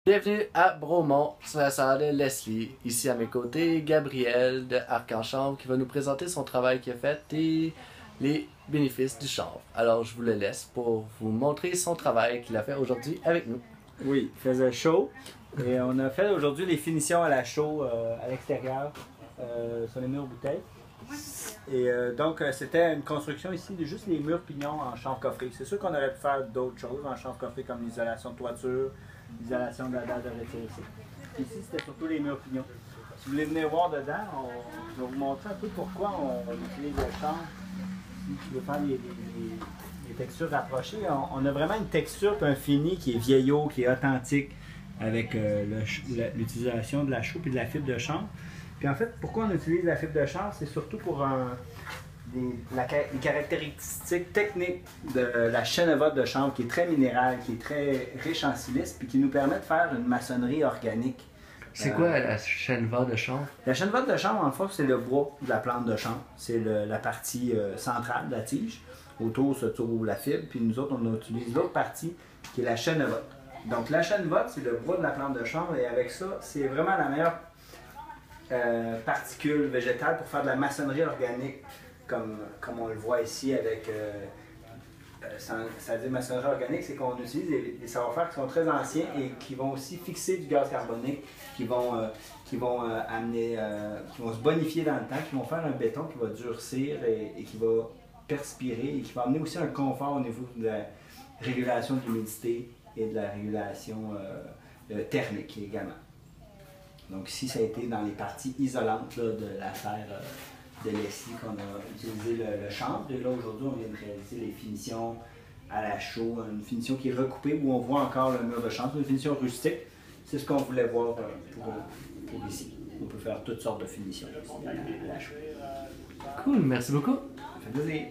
Bienvenue à Bromont, c'est la sœur de Leslie. Ici à mes côtés, Gabriel de Arc-en-Chanvre qui va nous présenter son travail qu'il a fait et les bénéfices du chanvre. Alors je vous le laisse pour vous montrer son travail qu'il a fait aujourd'hui avec nous. Oui, il faisait chaud et on a fait aujourd'hui les finitions à la chaux à l'extérieur sur les murs bouteilles. Et donc c'était une construction ici de juste les murs pignons en chanvre coffré. C'est sûr qu'on aurait pu faire d'autres choses en chanvre coffré comme l'isolation de toiture, l'isolation de la dalle de retiré. Ici c'était surtout les murs pignons. Si vous voulez venir voir dedans, je vais vous montrer un peu pourquoi on utilise le chanvre. Si tu veux faire les textures rapprochées, on a vraiment une texture et un fini qui est vieillot, qui est authentique avec l'utilisation de la chaux et de la fibre de chanvre. Puis en fait, pourquoi on utilise la fibre de chanvre, c'est surtout pour les caractéristiques techniques de la chènevotte de chanvre qui est très minérale, qui est très riche en silice, puis qui nous permet de faire une maçonnerie organique. C'est quoi la chènevotte de chanvre? La chènevotte de chanvre, en fait, c'est le bois de la plante de chanvre. C'est la partie centrale de la tige. Autour se trouve la fibre, puis nous autres, on utilise l'autre partie qui est la chènevotte. Donc la chènevotte, c'est le bois de la plante de chanvre, et avec ça, c'est vraiment la meilleure particule végétale pour faire de la maçonnerie organique, comme on le voit ici avec... ça veut dire maçonnerie organique, c'est qu'on utilise des savoir-faire qui sont très anciens et qui vont aussi fixer du gaz carbonique, qui vont se bonifier dans le temps, qui vont faire un béton qui va durcir et qui va perspirer et qui va amener aussi un confort au niveau de la régulation de l'humidité et de la régulation thermique également. Donc ici, ça a été dans les parties isolantes là, de la terre de Leslie qu'on a utilisé le chanvre. Et là, aujourd'hui, on vient de réaliser les finitions à la chaux, une finition qui est recoupée où on voit encore le mur de chanvre, une finition rustique. C'est ce qu'on voulait voir pour ici. On peut faire toutes sortes de finitions à la chaux. Cool, merci beaucoup. Ça fait plaisir.